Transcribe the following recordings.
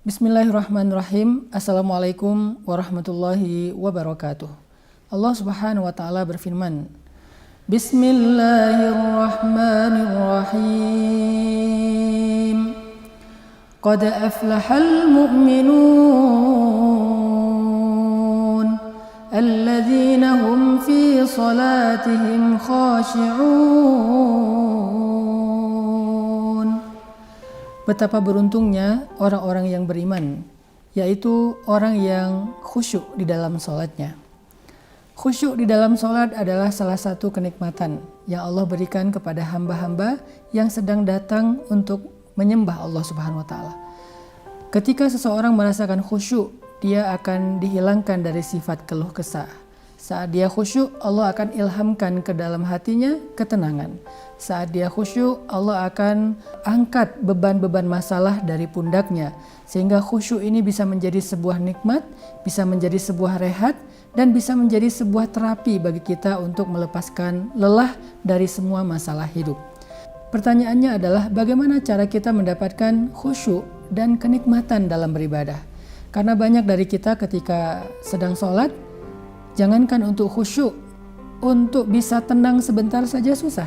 Bismillahirrahmanirrahim. Assalamualaikum warahmatullahi wabarakatuh. Allah Subhanahu wa taala berfirman, Bismillahirrahmanirrahim. Qad aflahal mu'minun alladzina hum fi salatihim khashi'un. Betapa beruntungnya orang-orang yang beriman, yaitu orang yang khusyuk di dalam sholatnya. Khusyuk di dalam sholat adalah salah satu kenikmatan yang Allah berikan kepada hamba-hamba yang sedang datang untuk menyembah Allah Subhanahu wa taala. Ketika seseorang merasakan khusyuk, dia akan dihilangkan dari sifat keluh kesah. Saat dia khusyuk, Allah akan ilhamkan ke dalam hatinya ketenangan. Saat dia khusyuk, Allah akan angkat beban-beban masalah dari pundaknya. Sehingga khusyuk ini bisa menjadi sebuah nikmat, bisa menjadi sebuah rehat, dan bisa menjadi sebuah terapi bagi kita untuk melepaskan lelah dari semua masalah hidup. Pertanyaannya adalah bagaimana cara kita mendapatkan khusyuk dan kenikmatan dalam beribadah? Karena banyak dari kita ketika sedang sholat, jangankan untuk khusyuk, untuk bisa tenang sebentar saja susah.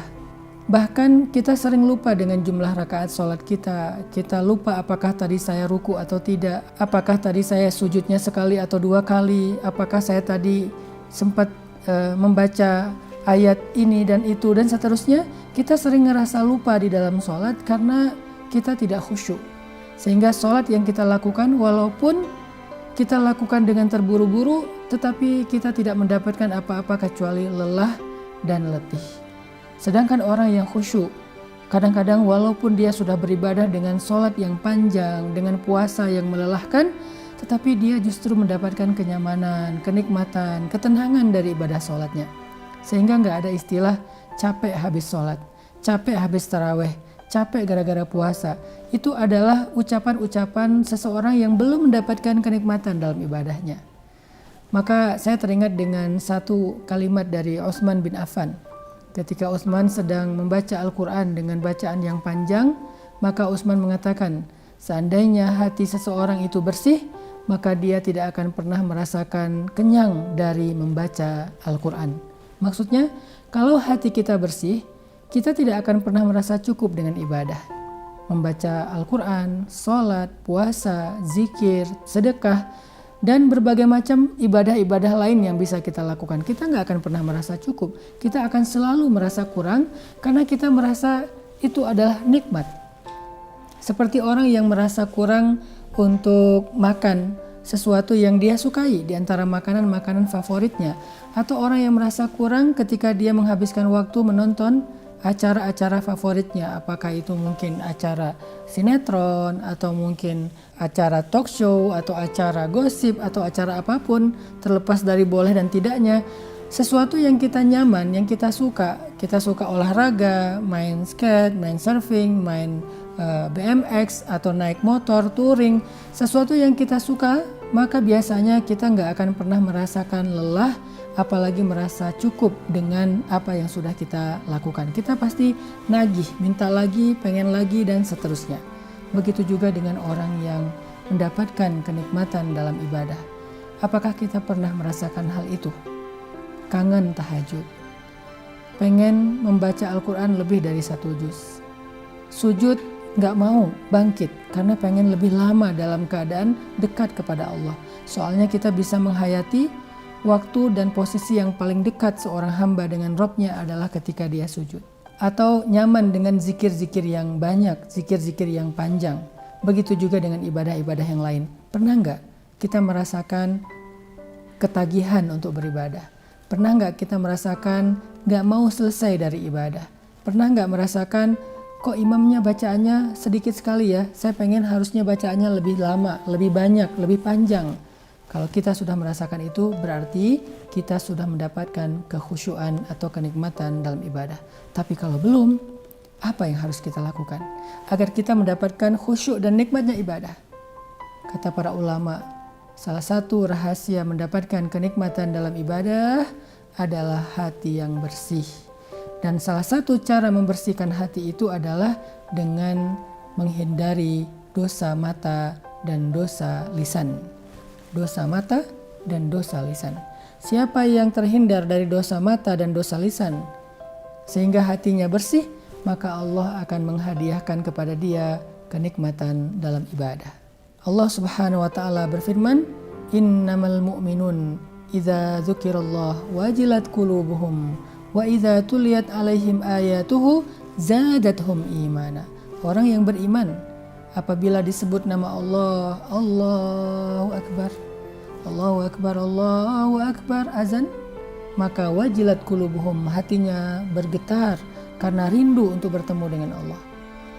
Bahkan kita sering lupa dengan jumlah rakaat sholat kita. Kita lupa apakah tadi saya ruku atau tidak, apakah tadi saya sujudnya sekali atau dua kali, apakah saya tadi sempat membaca ayat ini dan itu dan seterusnya. Kita sering ngerasa lupa di dalam sholat karena kita tidak khusyuk. Sehingga sholat yang kita lakukan walaupun kita lakukan dengan terburu-buru, tetapi kita tidak mendapatkan apa-apa kecuali lelah dan letih. Sedangkan orang yang khusyuk, kadang-kadang walaupun dia sudah beribadah dengan sholat yang panjang, dengan puasa yang melelahkan, tetapi dia justru mendapatkan kenyamanan, kenikmatan, ketenangan dari ibadah sholatnya. Sehingga nggak ada istilah capek habis sholat, capek habis taraweh, capek gara-gara puasa. Itu adalah ucapan-ucapan seseorang yang belum mendapatkan kenikmatan dalam ibadahnya. Maka saya teringat dengan satu kalimat dari Utsman bin Affan. Ketika Utsman sedang membaca Al-Quran dengan bacaan yang panjang, maka Utsman mengatakan, seandainya hati seseorang itu bersih, maka dia tidak akan pernah merasakan kenyang dari membaca Al-Quran. Maksudnya, kalau hati kita bersih, kita tidak akan pernah merasa cukup dengan ibadah. Membaca Al-Quran, sholat, puasa, zikir, sedekah, dan berbagai macam ibadah-ibadah lain yang bisa kita lakukan. Kita nggak akan pernah merasa cukup. Kita akan selalu merasa kurang karena kita merasa itu adalah nikmat. Seperti orang yang merasa kurang untuk makan sesuatu yang dia sukai di antara makanan-makanan favoritnya. Atau orang yang merasa kurang ketika dia menghabiskan waktu menonton acara-acara favoritnya, apakah itu mungkin acara sinetron atau mungkin acara talk show atau acara gosip atau acara apapun, terlepas dari boleh dan tidaknya, sesuatu yang kita nyaman, yang kita suka olahraga, main skate, main surfing, main BMX atau naik motor, touring, sesuatu yang kita suka, maka biasanya kita nggak akan pernah merasakan lelah, apalagi merasa cukup dengan apa yang sudah kita lakukan. Kita pasti nagih, minta lagi, pengen lagi, dan seterusnya. Begitu juga dengan orang yang mendapatkan kenikmatan dalam ibadah. Apakah kita pernah merasakan hal itu? Kangen tahajud, pengen membaca Al-Quran lebih dari 1 juz. Sujud gak mau bangkit karena pengen lebih lama dalam keadaan dekat kepada Allah. Soalnya kita bisa menghayati waktu dan posisi yang paling dekat seorang hamba dengan Robnya adalah ketika dia sujud. Atau nyaman dengan zikir-zikir yang banyak, zikir-zikir yang panjang. Begitu juga dengan ibadah-ibadah yang lain. Pernah nggak kita merasakan ketagihan untuk beribadah? Pernah nggak kita merasakan nggak mau selesai dari ibadah? Pernah nggak merasakan kok imamnya bacaannya sedikit sekali ya? Saya pengen harusnya bacaannya lebih lama, lebih banyak, lebih panjang. Kalau kita sudah merasakan itu, berarti kita sudah mendapatkan kekhusyuan atau kenikmatan dalam ibadah. Tapi kalau belum, apa yang harus kita lakukan agar kita mendapatkan khusyuk dan nikmatnya ibadah? Kata para ulama, salah satu rahasia mendapatkan kenikmatan dalam ibadah adalah hati yang bersih. Dan salah satu cara membersihkan hati itu adalah dengan menghindari dosa mata, dan dosa lisan. Dosa mata dan dosa lisan. Siapa yang terhindar dari dosa mata dan dosa lisan sehingga hatinya bersih, maka Allah akan menghadiahkan kepada dia kenikmatan dalam ibadah. Allah Subhanahu wa taala berfirman, "Innamal mu'minun idza dzukirallah wajilat qulubuhum wa idza tuliyat alaihim ayatuhu zadatuhum imana." Orang yang beriman apabila disebut nama Allah, Allahu Akbar, Allahu Akbar, Allahu Akbar, azan, maka wajilat qulubuhum, hatinya bergetar karena rindu untuk bertemu dengan Allah.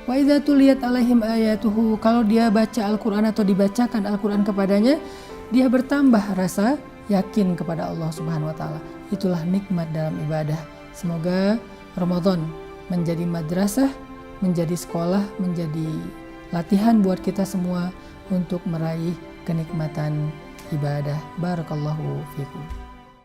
Wa idza tuliyat alaihim ayatuhu, kalau dia baca Al-Qur'an atau dibacakan Al-Qur'an kepadanya, dia bertambah rasa yakin kepada Allah Subhanahu wa taala. Itulah nikmat dalam ibadah. Semoga Ramadan menjadi madrasah, menjadi sekolah, menjadi latihan buat kita semua untuk meraih kenikmatan ibadah. Barakallahu fikum.